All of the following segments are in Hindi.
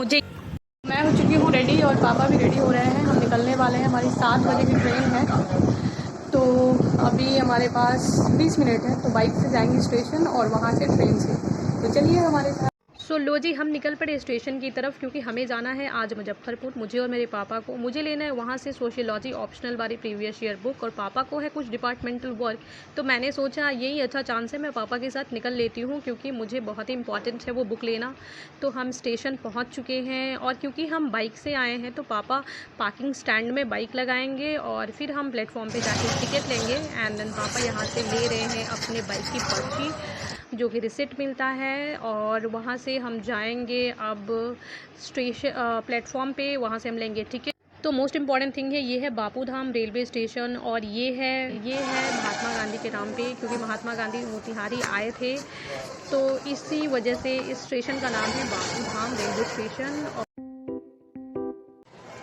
जी मैं हो चुकी हूँ रेडी और पापा भी रेडी हो रहे हैं। हम निकलने वाले हैं, हमारी 7 बजे की ट्रेन है। तो अभी हमारे पास 20 मिनट है, तो बाइक से जाएंगे स्टेशन और वहाँ से ट्रेन से। तो चलिए हमारे साथ। लो जी, हम निकल पड़े स्टेशन की तरफ क्योंकि हमें जाना है आज मुजफ्फरपुर, मुझे और मेरे पापा को। मुझे लेना है वहाँ से सोशियोलॉजी ऑप्शनल वाली प्रीवियस ईयर बुक, और पापा को है कुछ डिपार्टमेंटल वर्क। तो मैंने सोचा यही अच्छा चांस है, मैं पापा के साथ निकल लेती हूँ क्योंकि मुझे बहुत ही इंपॉर्टेंट है वो बुक लेना। तो हम स्टेशन पहुँच चुके हैं, और क्योंकि हम बाइक से आए हैं तो पापा पार्किंग स्टैंड में बाइक लगाएंगे और फिर हम प्लेटफॉर्म पे जाके टिकट लेंगे। एंड देन पापा यहाँ से ले रहे हैं अपने बाइक की पर्ची, जो कि रिसिप्ट मिलता है, और वहाँ से हम जाएंगे अब स्टेशन प्लेटफॉर्म पे, वहाँ से हम लेंगे टिकट। तो मोस्ट इम्पॉर्टेंट थिंग है, ये है बापू धाम रेलवे स्टेशन, और ये है महात्मा गांधी के नाम पे, क्योंकि महात्मा गांधी मोतिहारी आए थे, तो इसी वजह से इस स्टेशन का नाम है बापू धाम रेलवे स्टेशन।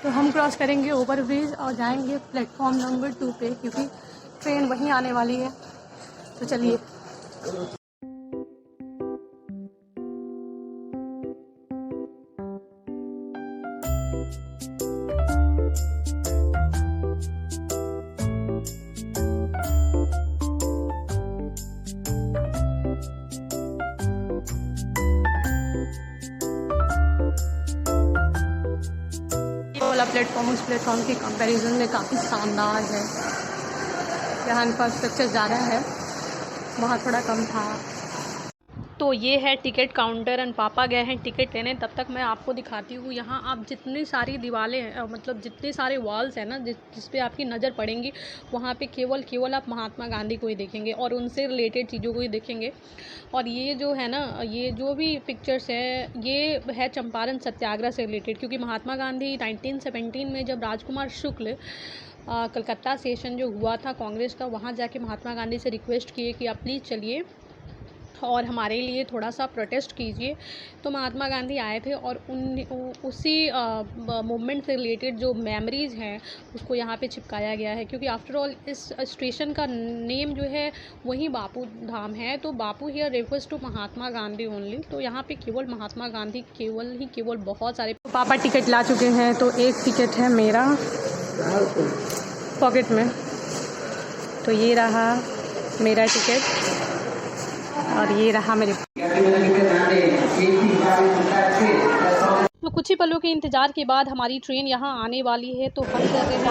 तो हम क्रॉस करेंगे ओवर ब्रिज और जाएंगे प्लेटफॉर्म नंबर 2 पे, क्योंकि ट्रेन वहीं आने वाली है। तो चलिए। वाला प्लेटफॉर्म उस प्लेटफॉर्म के कंपैरिजन में काफ़ी शानदार है। यहाँ इंफ्रास्ट्रक्चर ज़्यादा है, वहाँ थोड़ा कम था। तो ये है टिकट काउंटर, एंड पापा गए हैं टिकट लेने। तब तक मैं आपको दिखाती हूँ यहाँ आप जितनी सारी दीवारें हैं, मतलब जितने सारे वॉल्स हैं ना, जिस पे आपकी नज़र पड़ेंगी, वहाँ पे केवल आप महात्मा गांधी को ही देखेंगे और उनसे रिलेटेड चीज़ों को ही देखेंगे। और ये जो है ना, ये जो भी पिक्चर्स है, ये है चंपारण सत्याग्रह से रिलेटेड, क्योंकि महात्मा गांधी 1917 में जब राजकुमार शुक्ल कलकत्ता सेशन जो हुआ था कांग्रेस का, वहाँ जाके महात्मा गांधी से रिक्वेस्ट किए कि आप प्लीज़ चलिए और हमारे लिए थोड़ा सा प्रोटेस्ट कीजिए। तो महात्मा गांधी आए थे, और उसी मूवमेंट से रिलेटेड जो मेमोरीज़ हैं उसको यहाँ पे चिपकाया गया है, क्योंकि आफ्टर ऑल इस स्टेशन का नेम जो है वही बापू धाम है। तो Bapu here refers to Mahatma Gandhi only. तो यहाँ पे केवल महात्मा गांधी केवल बहुत सारे। पापा टिकट ला चुके हैं, तो एक टिकट है मेरा पॉकेट में, तो ये रहा मेरा टिकट, और ये रहा मेरे। तो कुछ ही पलों के इंतज़ार के बाद हमारी ट्रेन यहाँ आने वाली है, तो हम कर रहे हैं।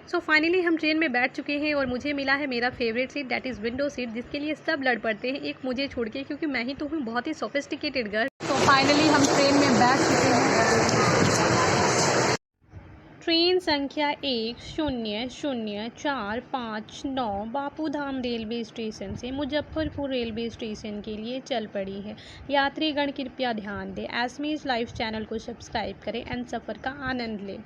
सो फाइनली हम ट्रेन में बैठ चुके हैं, और मुझे मिला है मेरा favourite seat, that is window seat, जिसके लिए सब लड़ पड़ते हैं, एक मुझे छोड़ के, क्योंकि मैं ही तो हूँ बहुत ही सोफिस्टिकेटेड गर्ल। तो फाइनली हम ट्रेन में बैठ चुके हैं। ट्रेन संख्या 100459 बापू धाम रेलवे स्टेशन से मुजफ्फरपुर रेलवे स्टेशन के लिए चल पड़ी है। यात्रीगण कृपया ध्यान दें, एसमीज लाइव चैनल को सब्सक्राइब करें एंड सफ़र का आनंद लें।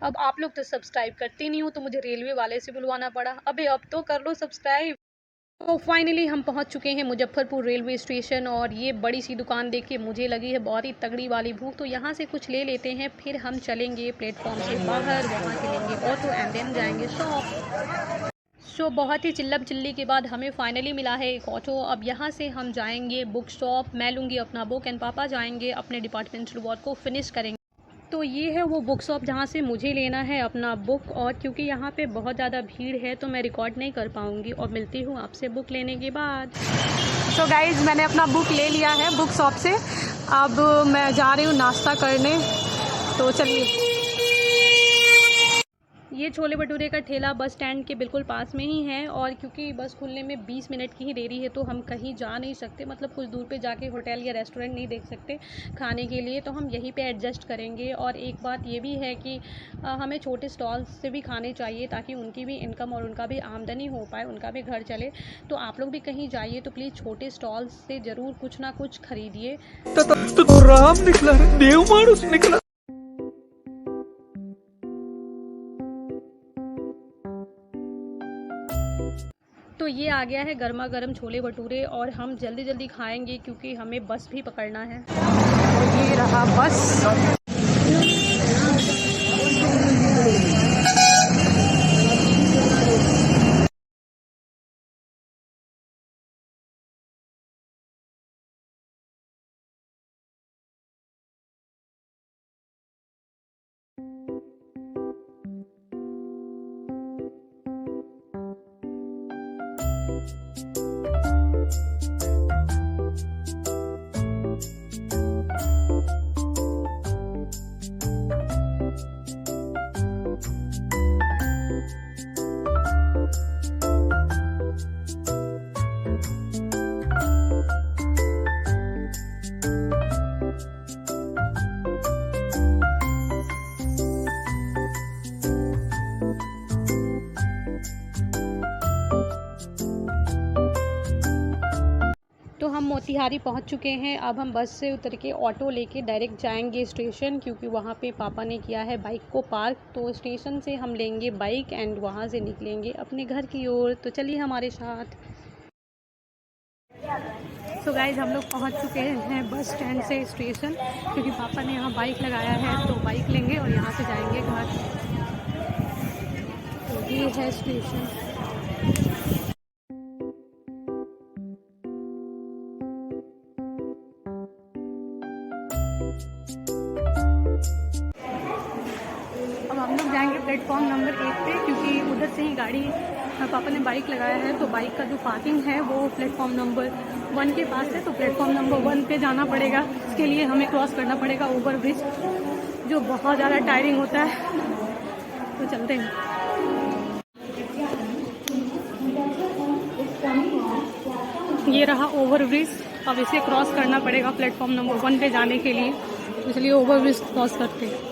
अब आप लोग तो सब्सक्राइब करते नहीं हो, तो मुझे रेलवे वाले से बुलवाना पड़ा। अबे अब तो कर लो सब्सक्राइब। तो फाइनली हम पहुंच चुके हैं मुजफ्फरपुर रेलवे स्टेशन, और ये बड़ी सी दुकान देख के मुझे लगी है बहुत ही तगड़ी वाली भूख, तो यहाँ से कुछ ले लेते हैं, फिर हम चलेंगे प्लेटफॉर्म से बाहर, वहाँ से लेंगे ऑटो एंड देन जाएंगे शॉप। सो बहुत ही चिल्लम चिल्ली के बाद हमें फाइनली मिला है एक ऑटो। अब यहाँ से हम जाएंगे बुक शॉप, मैं लूँगी अपना बुक, एंड पापा जाएंगे अपने डिपार्टमेंटल वर्क को फिनिश करेंगे। तो ये है वो बुक शॉप जहाँ से मुझे लेना है अपना बुक, और क्योंकि यहाँ पे बहुत ज़्यादा भीड़ है तो मैं रिकॉर्ड नहीं कर पाऊँगी, और मिलती हूँ आपसे बुक लेने के बाद। सो गाइज़, मैंने अपना बुक ले लिया है बुक शॉप से। अब मैं जा रही हूँ नाश्ता करने, तो चलिए। ये छोले भटूरे का ठेला बस स्टैंड के बिल्कुल पास में ही है, और क्योंकि बस खुलने में 20 मिनट की ही देरी है, तो हम कहीं जा नहीं सकते, मतलब कुछ दूर पे जाके होटल या रेस्टोरेंट नहीं देख सकते खाने के लिए, तो हम यहीं पे एडजस्ट करेंगे। और एक बात ये भी है कि हमें छोटे स्टॉल्स से भी खाने चाहिए, ताकि उनकी भी इनकम और उनका भी आमदनी हो पाए, उनका भी घर चले। तो आप लोग भी कहीं जाइए तो प्लीज़ छोटे स्टॉल्स से ज़रूर कुछ ना कुछ खरीदिए। तो राम निकला, देव मानुस निकला। ये आ गया है गर्मा गर्म छोले भटूरे और हम जल्दी जल्दी खाएंगे क्योंकि हमें बस भी पकड़ना है। तो ये रहा बस। तो हम मोतिहारी पहुंच चुके हैं। अब हम बस से उतर के ऑटो लेके डायरेक्ट जाएंगे स्टेशन, क्योंकि वहां पे पापा ने किया है बाइक को पार्क। तो स्टेशन से हम लेंगे बाइक एंड वहां से निकलेंगे अपने घर की ओर। तो चलिए हमारे साथ। तो गाइज हम लोग पहुंच चुके हैं बस स्टैंड से स्टेशन, क्योंकि पापा ने यहाँ बाइक लगाया है तो बाइक लेंगे और यहाँ से जाएंगे घर। तो ये है स्टेशन। अब हम लोग जाएंगे प्लेटफॉर्म नंबर 1 पे, क्योंकि उधर से ही गाड़ी पापा ने बाइक लगाया है। तो बाइक का जो पार्किंग है वो प्लेटफॉर्म नंबर 1 के पास है। तो प्लेटफॉर्म नंबर 1 पे जाना पड़ेगा। इसके लिए हमें क्रॉस करना पड़ेगा ओवर ब्रिज, जो बहुत ज़्यादा टायरिंग होता है। तो चलते हैं। ये रहा ओवर ब्रिज। अब इसे क्रॉस करना पड़ेगा प्लेटफॉर्म नंबर 1 पे जाने के लिए। तो इसलिए ओवर ब्रिज क्रॉस करते हैं।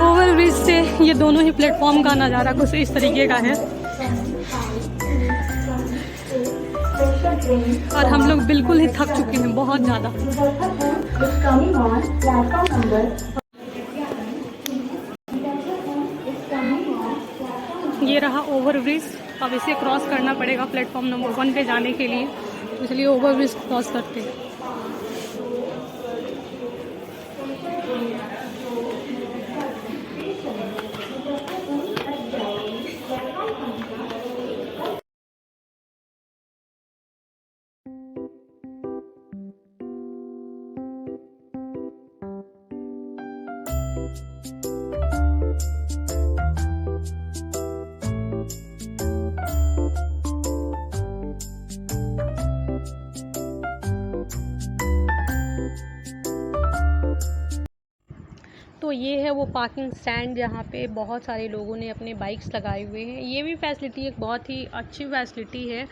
ओवर ब्रिज से ये दोनों ही प्लेटफॉर्म का नज़ारा कुछ इस तरीके का है और हम लोग बिल्कुल ही थक चुके हैं, बहुत ज़्यादा। ये रहा ओवर ब्रिज। अब इसे क्रॉस करना पड़ेगा प्लेटफॉर्म नंबर 1 पे जाने के लिए। इसलिए ओवर ब्रिज क्रॉस करते हैं। तो ये है वो पार्किंग स्टैंड जहाँ पे बहुत सारे लोगों ने अपने बाइक्स लगाए हुए हैं। ये भी फैसिलिटी एक बहुत ही अच्छी फैसिलिटी है,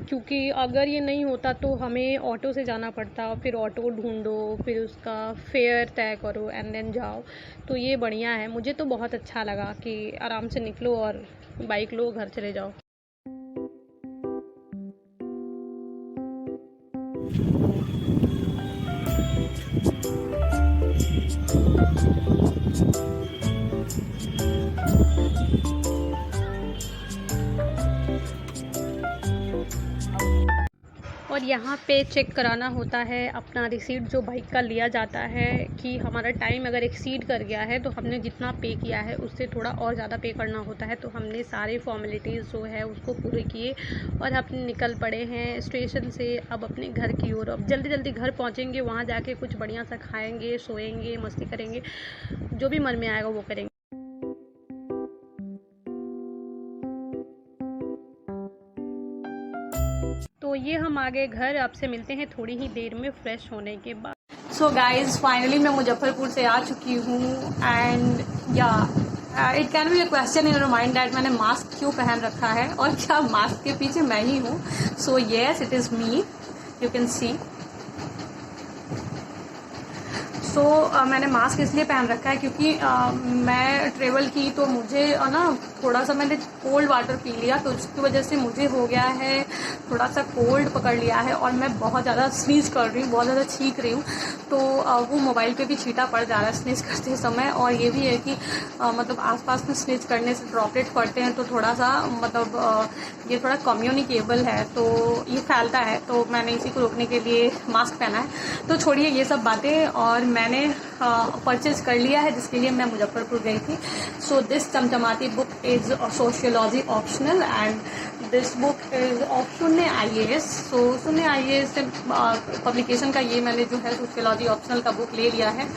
क्योंकि अगर ये नहीं होता तो हमें ऑटो से जाना पड़ता, फिर ऑटो ढूंढो, फिर उसका फेयर तय करो एंड देन जाओ। तो ये बढ़िया है, मुझे तो बहुत अच्छा लगा कि आराम से निकलो और बाइक लो, घर चले जाओ। और यहाँ पे चेक कराना होता है अपना रिसीट जो बाइक का लिया जाता है, कि हमारा टाइम अगर एक्सीड कर गया है तो हमने जितना पे किया है उससे थोड़ा और ज़्यादा पे करना होता है। तो हमने सारे फॉर्मेलिटीज़ जो है उसको पूरे किए और अपने निकल पड़े हैं स्टेशन से अब अपने घर की ओर। अब जल्दी जल्दी घर पहुँचेंगे, वहाँ जाके कुछ बढ़िया सा खाएँगे, सोएंगे, मस्ती करेंगे, जो भी मन में आएगा वो करेंगे। तो ये हम आ गए घर। आपसे मिलते हैं थोड़ी ही देर में फ्रेश होने के बाद। सो गाइज फाइनली मैं मुजफ्फरपुर से आ चुकी हूँ एंड या it can be a question in your mind that मैंने मास्क क्यों पहन रखा है और क्या मास्क के पीछे मैं ही हूँ। So yes, it is me, you can see. So मैंने मास्क इसलिए पहन रखा है क्योंकि मैं ट्रेवल की तो मुझे ना थोड़ा सा मैंने कोल्ड वाटर पी लिया, तो उसकी वजह से मुझे हो गया है थोड़ा सा कोल्ड पकड़ लिया है और मैं बहुत ज़्यादा स्नीज कर रही हूँ, बहुत ज़्यादा छींक रही हूँ। तो वो मोबाइल पे भी छींटा पड़ जा रहा है स्नीज करते समय। और ये भी है कि मतलब आसपास में स्नीज करने से ड्रॉपलेट पड़ते हैं तो थोड़ा सा मतलब ये थोड़ा कम्युनिकेबल है, तो ये फैलता है, तो मैंने इसी को रोकने के लिए मास्क पहना है। तो छोड़िए ये सब बातें, और मैंने परचेज कर लिया है जिसके लिए मैं मुजफ्फरपुर गई थी। सो दिस चमचमाती book is sociology optional and this book is of शून्य IAS। सो शून्य IAS से पब्लिकेशन का ये मैंने जो है सोशियोलॉजी ऑप्शनल का बुक ले लिया है,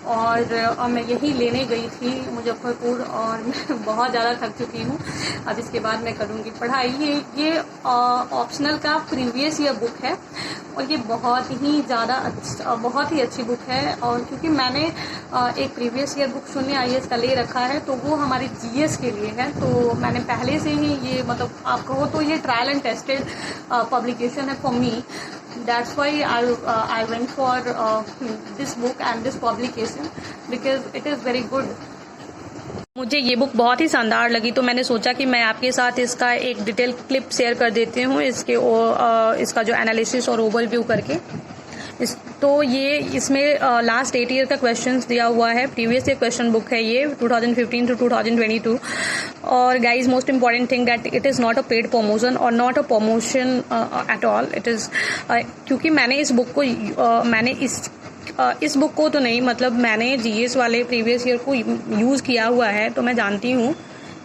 और मैं यही लेने गई थी मुजफ्फरपुर, और मैं बहुत ज़्यादा थक चुकी हूँ। अब इसके बाद मैं करूँगी पढ़ाई। ये ऑप्शनल का प्रीवियस ईयर बुक है और ये बहुत ही अच्छी बुक है। और क्योंकि मैंने एक प्रीवियस ईयर बुक शून्य IAS का ले रखा है, तो वो हमारी GS के लिए है, तो मैंने पहले से ही ये मतलब आप कहो तो ये ट्रायल एंड टेस्टेड पब्लिकेशन है for me. That's why I went for this book and this publication because it is very good. मुझे ये बुक बहुत ही शानदार लगी, तो मैंने सोचा कि मैं आपके साथ इसका एक डिटेल क्लिप शेयर कर देती हूँ, इसका जो एनालिसिस और ओवरव्यू करके। तो ये इसमें लास्ट 8 ईयर का क्वेश्चंस दिया हुआ है, प्रीवियस ईयर क्वेश्चन बुक है ये 2015 to 2022। और guys most important thing that it is not a paid promotion और not a promotion at all. It is क्योंकि मैंने इस बुक को इस बुक को तो नहीं, मतलब मैंने GS वाले प्रीवियस ईयर को यूज़ किया हुआ है, तो मैं जानती हूँ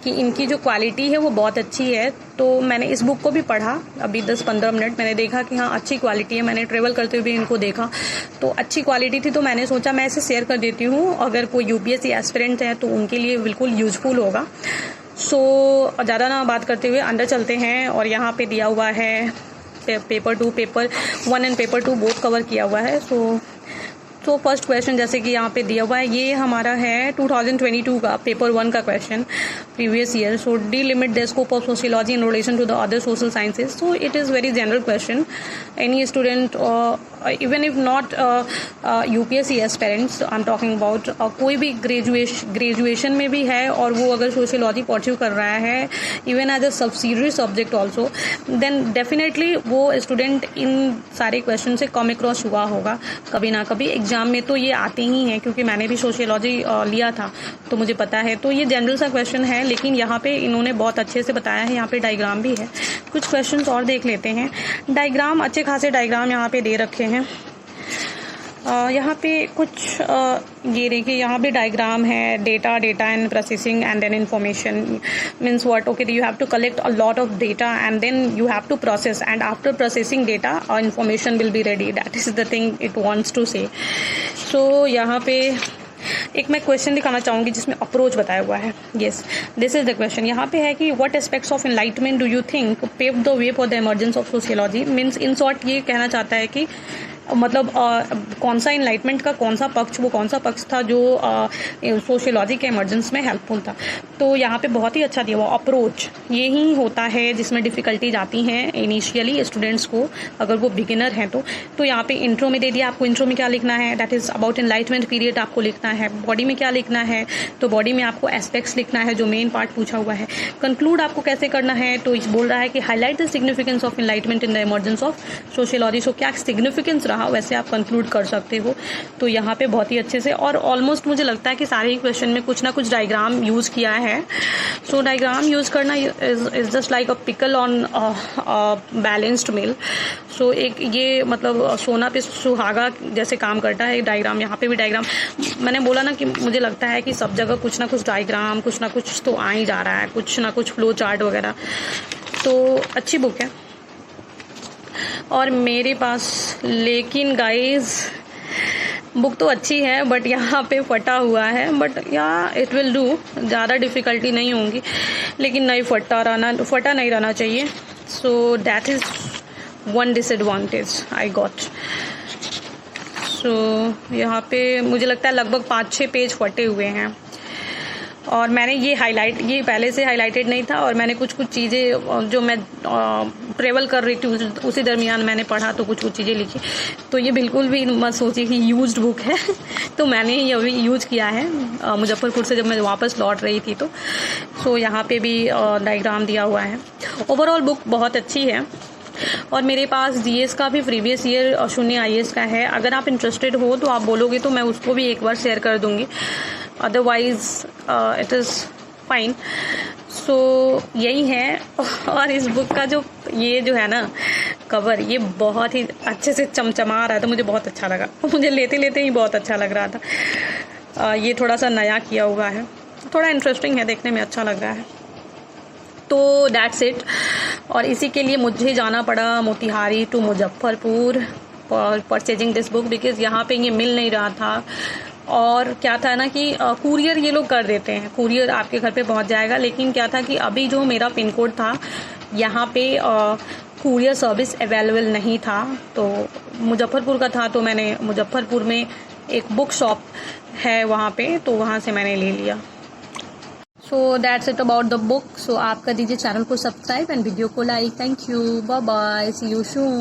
कि इनकी जो क्वालिटी है वो बहुत अच्छी है। तो मैंने इस बुक को भी पढ़ा अभी 10-15 मिनट, मैंने देखा कि हाँ अच्छी क्वालिटी है। मैंने ट्रेवल करते हुए भी इनको देखा तो अच्छी क्वालिटी थी, तो मैंने सोचा मैं इसे शेयर कर देती हूँ। अगर कोई UPSC एस्पिरेंट है तो उनके लिए बिल्कुल यूजफुल होगा। सो ज़्यादा ना बात करते हुए अंदर चलते हैं। और यहाँ पे दिया हुआ है paper 2, paper 1 and paper 2 both cover किया हुआ है। तो फर्स्ट क्वेश्चन जैसे कि यहाँ पे दिया हुआ है, ये हमारा है 2022 का पेपर 1 का question previous year. So delimit the scope of sociology in relation to the other social sciences. So it is very general question. Any student even if not UPSC aspirants I am talking about, कोई भी ग्रेजुएशन में भी है और वो अगर सोशियोलॉजी परस्यू कर रहा है even as a subsidiary subject also, then definitely वो स्टूडेंट इन सारे क्वेश्चन से कम अक्रॉस हुआ होगा कभी ना कभी। एग्जाम में तो ये आते ही हैं, क्योंकि मैंने भी सोशियोलॉजी लिया था तो मुझे पता है। तो ये जनरल सा क्वेश्चन है, लेकिन यहाँ पे इन्होंने बहुत अच्छे से बताया है। यहाँ पे डायग्राम भी है, कुछ क्वेश्चंस और देख लेते हैं। डायग्राम, अच्छे खासे डायग्राम यहाँ पे दे रखे हैं। यहाँ पे कुछ ये देखिए, यहाँ पे डायग्राम है, data and processing and then information means what. Okay, you have to collect a lot of data and then you have to process, and after processing data information will be ready. That is the thing it wants to say. So यहाँ पे एक मैं क्वेश्चन दिखाना चाहूँगी जिसमें अप्रोच बताया हुआ है। Yes, this is the question. यहाँ पे है कि what aspects of enlightenment do you think paved the way for the emergence of sociology. Means in short ये कहना चाहता है कि मतलब कौन सा इनलाइटमेंट का कौन सा पक्ष था जो सोशियोलॉजी के इमर्जेंस में हेल्पफुल था। तो यहाँ पे बहुत ही अच्छा दिया हुआ अप्रोच यही होता है जिसमें डिफ़िकल्टीज आती हैं इनिशियली स्टूडेंट्स को, अगर वो बिगिनर हैं तो यहाँ पे इंट्रो में दे दिया आपको। इंट्रो में क्या लिखना है, that is about enlightenment period आपको लिखना है। बॉडी में क्या लिखना है, तो बॉडी में आपको एस्पेक्ट्स लिखना है जो मेन पार्ट पूछा हुआ है। कंक्लूड आपको कैसे करना है, तो बोल रहा है कि highlight the significance of enlightenment in the emergence of sociology. So क्या सिग्निफिकेंस रहा वैसे आप कंक्लूड कर सकते हो। तो यहाँ पे बहुत ही अच्छे से, और ऑलमोस्ट मुझे लगता है कि सारे ही क्वेश्चन में कुछ ना कुछ डायग्राम यूज़ किया है। सो डायग्राम यूज़ करना is just like a pickle on balanced meal. So एक ये मतलब सोना पे सुहागा जैसे काम करता है डायग्राम। यहाँ पे भी डायग्राम, मैंने बोला ना कि मुझे लगता है कि सब जगह कुछ ना कुछ डायग्राम, कुछ ना कुछ तो आ ही जा रहा है, कुछ ना कुछ फ्लो चार्ट वगैरह। तो अच्छी बुक है और मेरे पास, लेकिन गाइज बुक तो अच्छी है बट यहाँ पे फटा हुआ है। बट या इट विल डू, ज़्यादा डिफ़िकल्टी नहीं होंगी, लेकिन नहीं फटा नहीं रहना चाहिए। So that is one disadvantage I got. So यहाँ पे मुझे लगता है लगभग 5-6 पेज फटे हुए हैं। और मैंने ये पहले से हाईलाइटेड नहीं था, और मैंने कुछ चीज़ें जो मैं ट्रेवल कर रही थी उसी दरमियान मैंने पढ़ा, तो कुछ चीज़ें लिखी। तो ये बिल्कुल भी मत सोचिए कि यूज्ड बुक है तो मैंने ये अभी यूज़ किया है मुजफ्फरपुर से जब मैं वापस लौट रही थी। तो सो यहाँ पे भी डायग्राम दिया हुआ है। ओवरऑल बुक बहुत अच्छी है। और मेरे पास जीएस का भी प्रीवियस ईयर शून्य आईएएस का है। अगर आप इंटरेस्टेड हो तो आप बोलोगे तो मैं उसको भी एक बार शेयर कर दूँगी, अदरवाइज इट इज़ फाइन। सो यही है। और इस बुक का जो है ना कवर, ये बहुत ही अच्छे से चमचमा रहा था, मुझे बहुत अच्छा लगा। मुझे लेते लेते ही बहुत अच्छा लग रहा था। ये थोड़ा सा नया किया हुआ है, थोड़ा इंटरेस्टिंग है, देखने में अच्छा लग रहा है। तो दैट्स इट। और इसी के लिए मुझे जाना पड़ा Motihari to Muzaffarpur for purchasing this book, because यहाँ पे ये मिल नहीं रहा था। और क्या था ना कि कुरियर ये लोग कर देते हैं, कुरियर आपके घर पे पहुँच जाएगा। लेकिन क्या था कि अभी जो मेरा पिन कोड था यहाँ पे कुरियर सर्विस अवेलेबल नहीं था। तो मुजफ्फरपुर का था, तो मैंने मुजफ्फरपुर में एक बुक शॉप है वहाँ पे, तो वहाँ से मैंने ले लिया। So that's it about the book. So आप कर दीजिए चैनल को सब्सक्राइब एंड वीडियो को like. Thank you, bye bye, see you soon.